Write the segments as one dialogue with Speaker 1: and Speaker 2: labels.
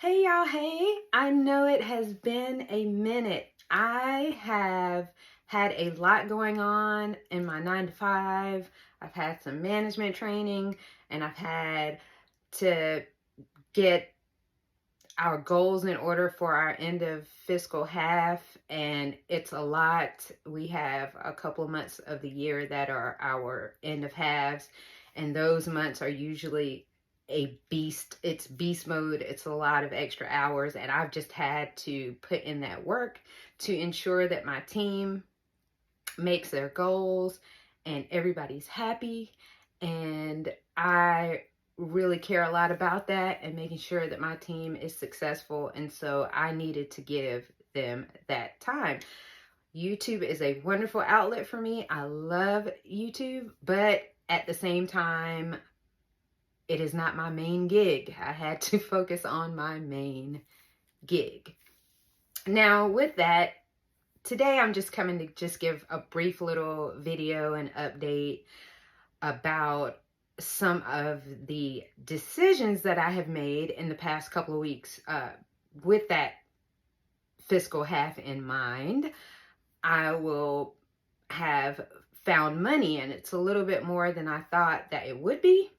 Speaker 1: Hey y'all, hey. I know it has been a minute. I have had a lot going on in my 9 to 5. I've had some management training and I've had to get our goals in order for our end of fiscal half, and it's a lot. We have a couple of months of the year that are our end of halves, and those months are usually a beast. It's beast mode. It's a lot of extra hours, and I've just had to put in that work to ensure that my team makes their goals and everybody's happy. And I really care a lot about that and making sure that my team is successful. And so I needed to give them that time. YouTube is a wonderful outlet for me. I love YouTube, but at the same time, it is not my main gig. I had to focus on my main gig. Now, with that, today I'm just coming to just give a brief little video and update about some of the decisions that I have made in the past couple of weeks with that fiscal half in mind. I will have found money, and it's a little bit more than I thought that it would be.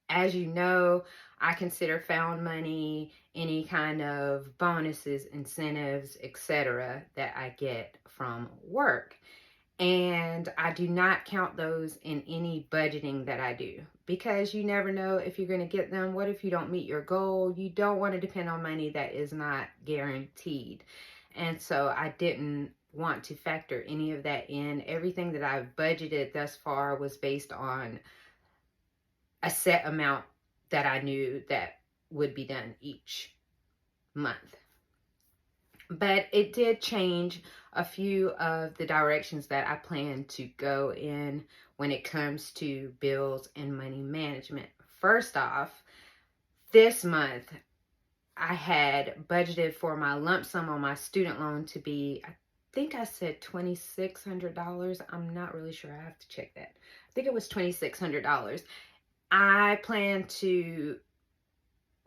Speaker 1: As you know, I consider found money any kind of bonuses, incentives, etc. that I get from work. And I do not count those in any budgeting that I do, because you never know if you're going to get them. What if you don't meet your goal? You don't want to depend on money that is not guaranteed. And so I didn't want to factor any of that in. Everything that I've budgeted thus far was based on a set amount that I knew that would be done each month. But it did change a few of the directions that I plan to go in when it comes to bills and money management. First off, this month I had budgeted for my lump sum on my student loan to be, I think I said $2,600. I'm not really sure. I have to check that. I think it was $2,600. I plan to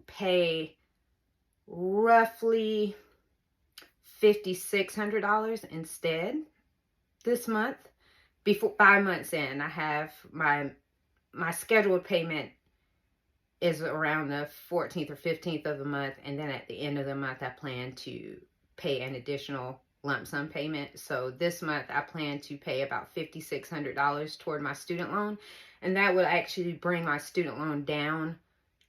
Speaker 1: pay roughly $5,600 instead this month. Before 5 months in, I have my scheduled payment is around the 14th or 15th of the month, and then at the end of the month I plan to pay an additional lump sum payment. So this month I plan to pay about $5,600 toward my student loan, and that would actually bring my student loan down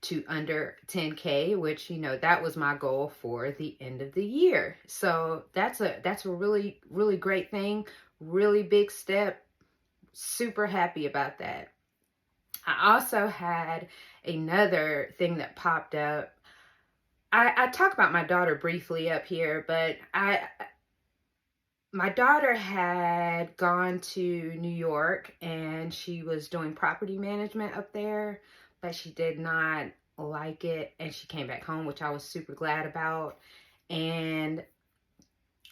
Speaker 1: to under 10K, which, that was my goal for the end of the year. So that's a really, really great thing, really big step. Super happy about that. I also had another thing that popped up. I talk about my daughter briefly up here, but my daughter had gone to New York and she was doing property management up there, but she did not like it, and she came back home, which I was super glad about. And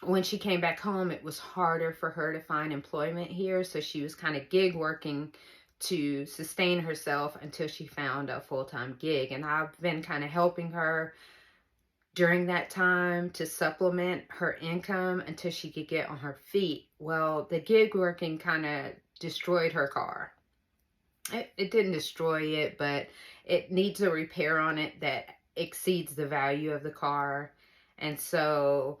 Speaker 1: when she came back home, it was harder for her to find employment here, so she was kind of gig working to sustain herself until she found a full-time gig. And I've been kind of helping her during that time to supplement her income until she could get on her feet. Well, the gig working kind of destroyed her car. It didn't destroy it, but it needs a repair on it that exceeds the value of the car. And so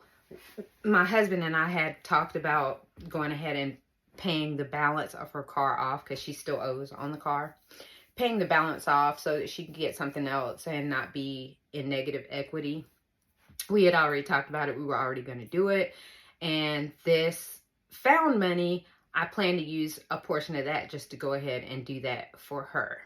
Speaker 1: my husband and I had talked about going ahead and paying the balance of her car off, because she still owes on the car. Paying the balance off so that she can get something else and not be in negative equity. We had already talked about it. We were already going to do it. And this found money, I plan to use a portion of that just to go ahead and do that for her.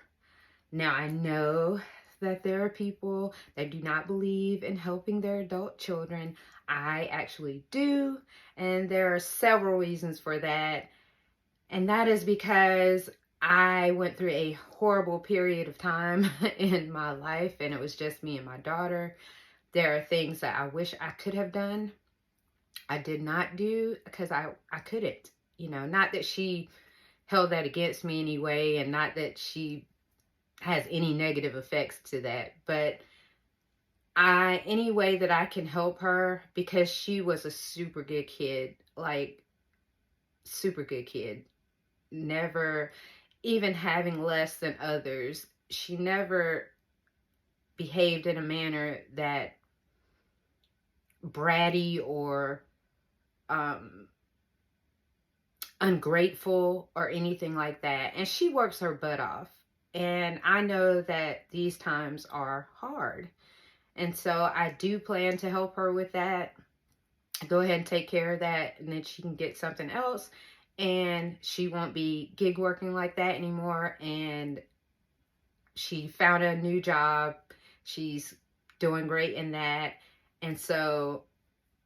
Speaker 1: Now, I know that there are people that do not believe in helping their adult children. I actually do. And there are several reasons for that. And that is because I went through a horrible period of time in my life, and it was just me and my daughter. There are things that I wish I could have done. I did not do because I couldn't. Not that she held that against me anyway, and not that she has any negative effects to that, but any way that I can help her, because she was a super good kid, like super good kid, never even having less than others. She never behaved in a manner that bratty or ungrateful or anything like that. And she works her butt off. And I know that these times are hard. And so I do plan to help her with that. Go ahead and take care of that, and then she can get something else, and she won't be gig working like that anymore. And she found a new job. She's doing great in that. And so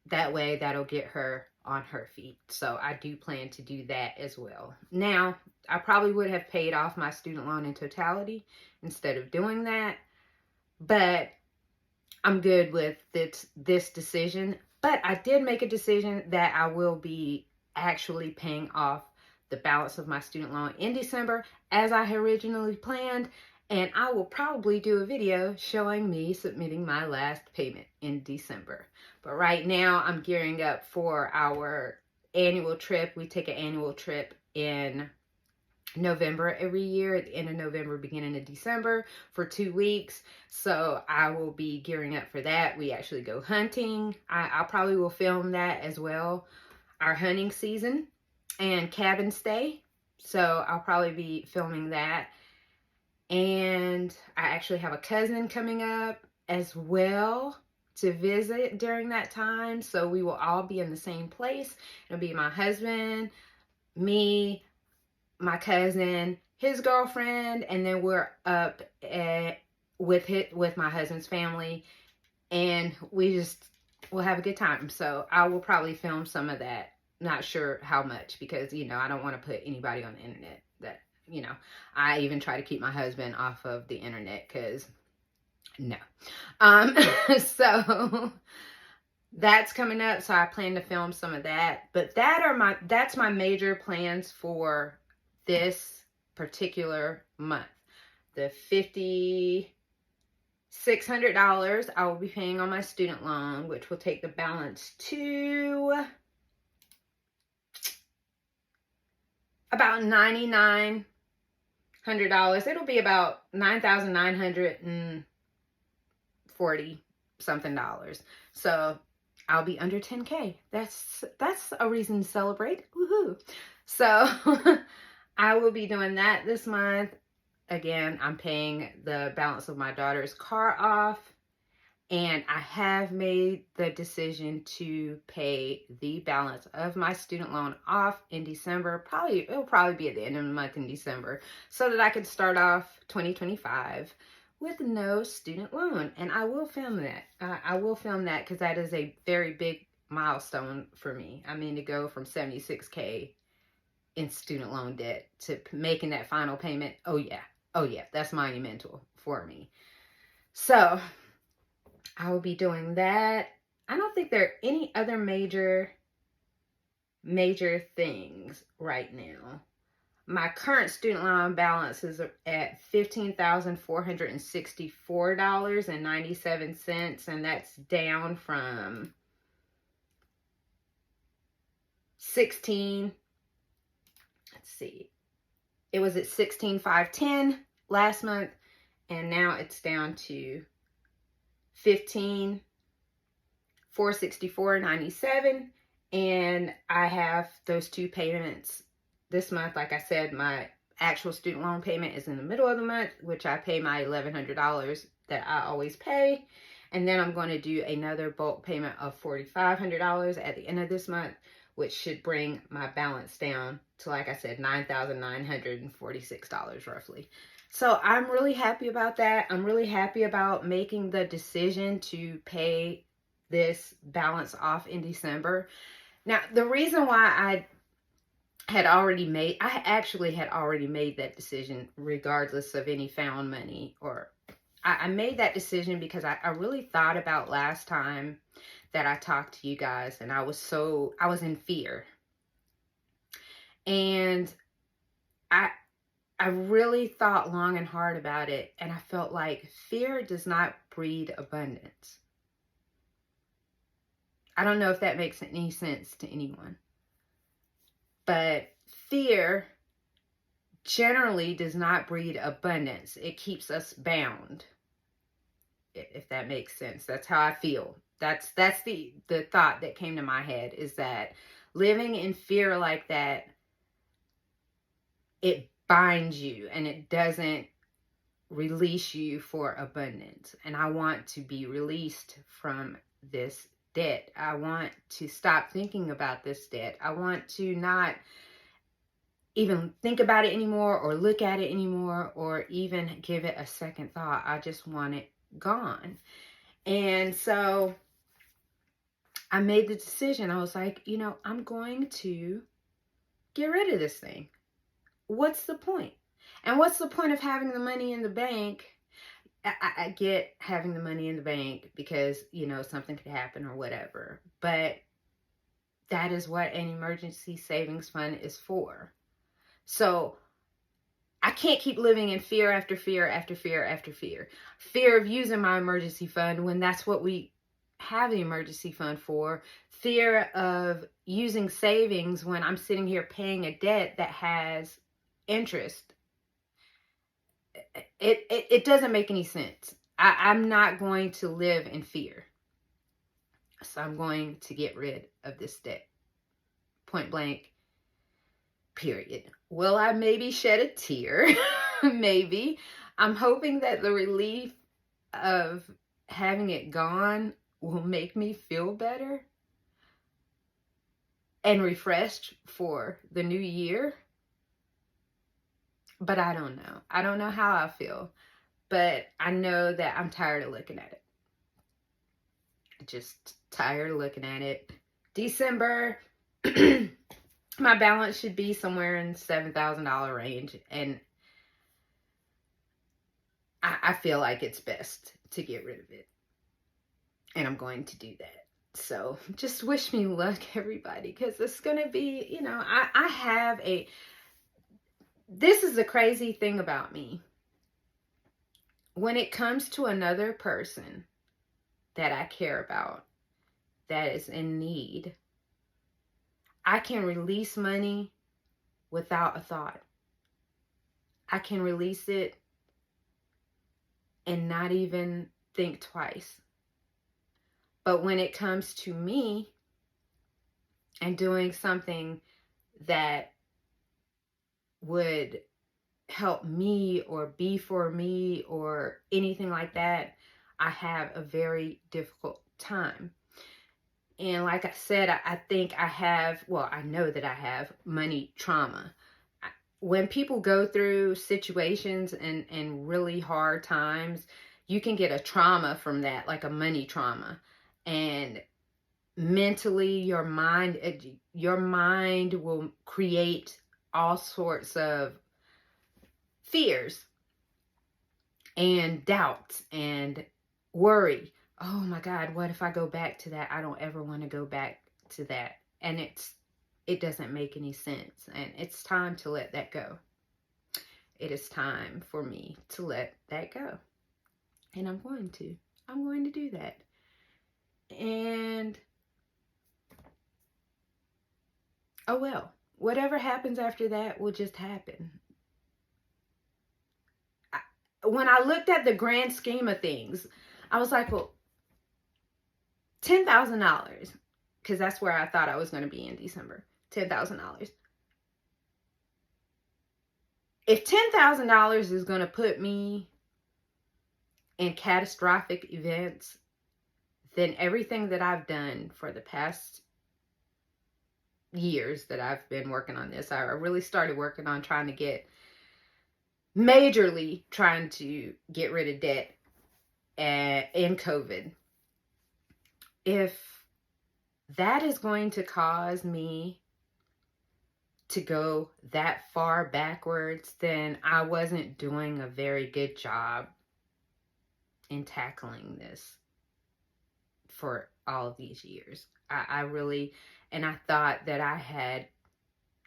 Speaker 1: that way that'll get her on her feet. So I do plan to do that as well. Now, I probably would have paid off my student loan in totality instead of doing that, but I'm good with this decision. But I did make a decision that I will be actually paying off the balance of my student loan in December as I had originally planned. And I will probably do a video showing me submitting my last payment in December. But right now I'm gearing up for our annual trip. We take an annual trip in November every year, at the end of November, beginning of December, for 2 weeks. So I will be gearing up for that. We actually go hunting. I probably will film that as well, our hunting season and cabin stay. So I'll probably be filming that. And I actually have a cousin coming up as well to visit during that time. So we will all be in the same place. It'll be my husband, me, my cousin, his girlfriend, and then we're up with my husband's family, and we'll have a good time. So I will probably film some of that. Not sure how much, because I don't want to put anybody on the internet. That I even try to keep my husband off of the internet, because no. So that's coming up. So I plan to film some of that. But that's my major plans for this particular month. The $5,600 I will be paying on my student loan, which will take the balance to about $9,900. It'll be about $9,940 something dollars. So I'll be under 10K. That's a reason to celebrate. Woohoo! So I will be doing that this month. Again, I'm paying the balance of my daughter's car off, and I have made the decision to pay the balance of my student loan off in December. It'll probably be at the end of the month in December, so that I can start off 2025 with no student loan. And I will film that. I will film that, because that is a very big milestone for me. I mean, to go from 76K in student loan debt to making that final payment. Oh yeah, that's monumental for me. So I will be doing that. I don't think there are any other major things right now. My current student loan balance is at $15,464.97, and that's down from it was at $16,510 last month, and now it's down to $15,464.97. And I have those two payments this month. Like I said, my actual student loan payment is in the middle of the month, which I pay my $1,100 that I always pay. And then I'm going to do another bulk payment of $4,500 at the end of this month, which should bring my balance down to, like I said, $9,946 roughly. So I'm really happy about that. I'm really happy about making the decision to pay this balance off in December. Now, the reason why I actually had already made that decision regardless of any found money, or I made that decision because I really thought about last time that I talked to you guys, and I was in fear. And I really thought long and hard about it, and I felt like fear does not breed abundance. I don't know if that makes any sense to anyone. But fear generally does not breed abundance. It keeps us bound, if that makes sense. That's how I feel. That's the thought that came to my head, is that living in fear like that, it binds you and it doesn't release you for abundance. And I want to be released from this debt. I want to stop thinking about this debt. I want to not even think about it anymore, or look at it anymore, or even give it a second thought. I just want it gone. And so I made the decision. I was like, I'm going to get rid of this thing. What's the point? And what's the point of having the money in the bank? I get having the money in the bank because, something could happen or whatever. But that is what an emergency savings fund is for. So I can't keep living in fear after fear after fear after fear. Fear of using my emergency fund when that's what we have the emergency fund for. Fear of using savings when I'm sitting here paying a debt that has interest. It doesn't make any sense. I'm not going to live in fear. So I'm going to get rid of this debt. Point blank. Period. Will I maybe shed a tear? Maybe. I'm hoping that the relief of having it gone will make me feel better and refreshed for the new year. But I don't know. I don't know how I feel. But I know that I'm tired of looking at it. Just tired of looking at it. December, my balance should be somewhere in the $7,000 range. And I feel like it's best to get rid of it. And I'm going to do that. So just wish me luck, everybody. Because it's going to be, I have this is the crazy thing about me. When it comes to another person that I care about, that is in need, I can release money without a thought. I can release it and not even think twice. But when it comes to me and doing something that would help me or be for me or anything like that, I have a very difficult time. And like I said, I think I know that I have money trauma. When people go through situations and really hard times, you can get a trauma from that, like a money trauma. And mentally, your mind will create all sorts of fears and doubts and worry. Oh my God, what if I go back to that? I don't ever want to go back to that. And it doesn't make any sense. And it's time to let that go. It is time for me to let that go. And I'm going to do that. And oh well, whatever happens after that will just happen. When I looked at the grand scheme of things, I was like, well, $10,000, because that's where I thought I was going to be in December. $10,000. If $10,000 is going to put me in catastrophic events, then everything that I've done for the past years that I've been working on this, I really started working on majorly trying to get rid of debt in COVID. If that is going to cause me to go that far backwards, then I wasn't doing a very good job in tackling this for all of these years. I really, and I thought that I had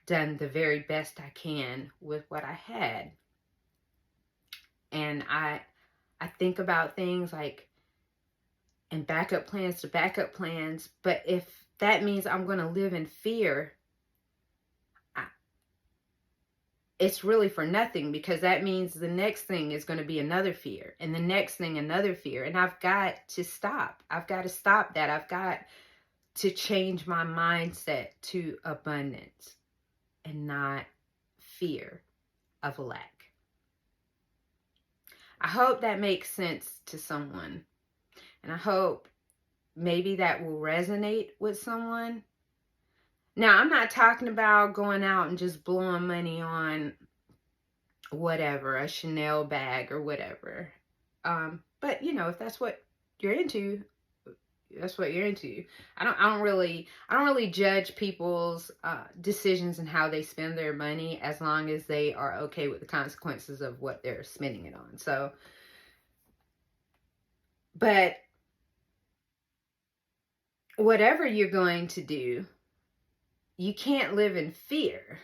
Speaker 1: done the very best I can with what I had. And I think about things like and backup plans to backup plans. But if that means I'm going to live in fear, it's really for nothing, because that means the next thing is going to be another fear, and the next thing another fear. And I've got to stop. I've got to stop that. I've got to change my mindset to abundance and not fear of lack. I hope that makes sense to someone, and I hope maybe that will resonate with someone. Now, I'm not talking about going out and just blowing money on whatever, a Chanel bag or whatever. But you know, if that's what you're into, that's what you're into. I don't really judge people's decisions and how they spend their money, as long as they are okay with the consequences of what they're spending it on. So, but whatever you're going to do, you can't live in fear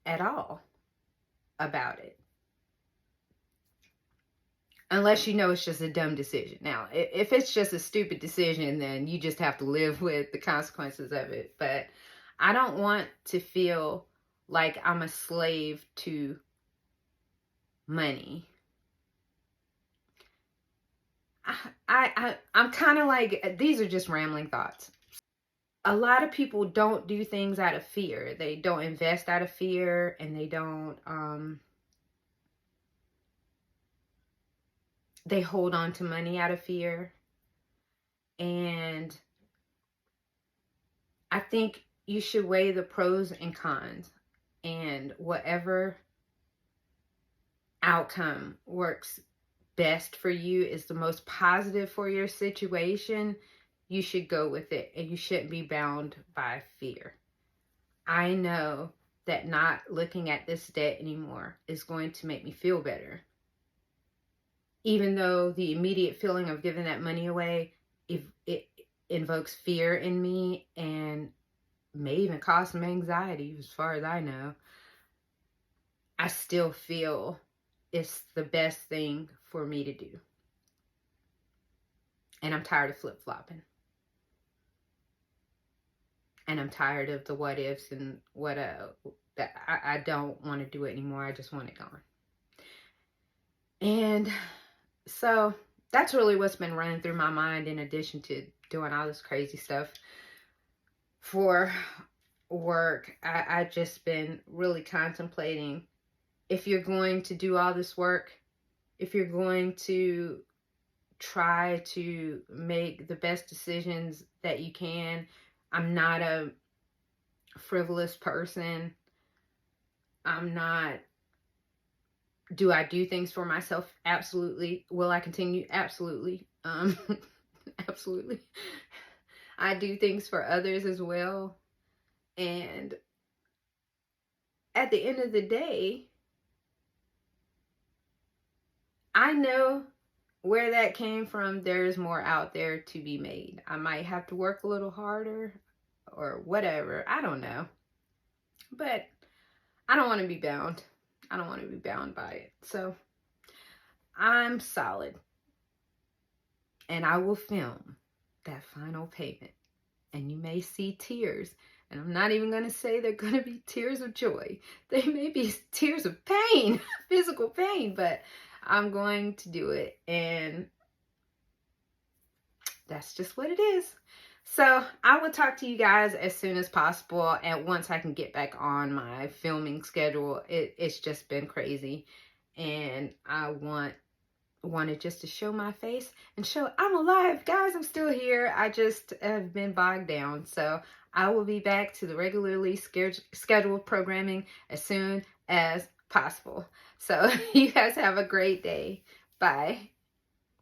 Speaker 1: at all about it, unless you know it's just a dumb decision. Now, if it's just a stupid decision, then you just have to live with the consequences of it. But I don't want to feel like I'm a slave to money. I'm kind of like, these are just rambling thoughts. A lot of people don't do things out of fear. They don't invest out of fear, and they don't, they hold on to money out of fear. And I think you should weigh the pros and cons, and whatever outcome works best for you, is the most positive for your situation, you should go with it, and you shouldn't be bound by fear. I know that not looking at this debt anymore is going to make me feel better. Even though the immediate feeling of giving that money away, if it invokes fear in me and may even cause some anxiety, as far as I know, I still feel it's the best thing for me to do. And I'm tired of flip-flopping. And I'm tired of the what ifs and what that I don't want to do it anymore. I just want it gone. And so that's really what's been running through my mind, in addition to doing all this crazy stuff for work. I just been really contemplating, if you're going to do all this work, if you're going to try to make the best decisions that you can. I'm not a frivolous person. I'm not, do I do things for myself? Absolutely. Will I continue? Absolutely. Absolutely. I do things for others as well. And at the end of the day, I know where that came from. There's more out there to be made. I might have to work a little harder or whatever. I don't know. But I don't want to be bound. I don't want to be bound by it. So I'm solid. And I will film that final payment. And you may see tears. And I'm not even going to say they're going to be tears of joy. They may be tears of pain, physical pain, but I'm going to do it. And that's just what it is. So I will talk to you guys as soon as possible. And once I can get back on my filming schedule, it's just been crazy. And I wanted just to show my face and show I'm alive. Guys, I'm still here. I just have been bogged down. So I will be back to the regularly scheduled programming as soon as possible. So you guys have a great day. Bye.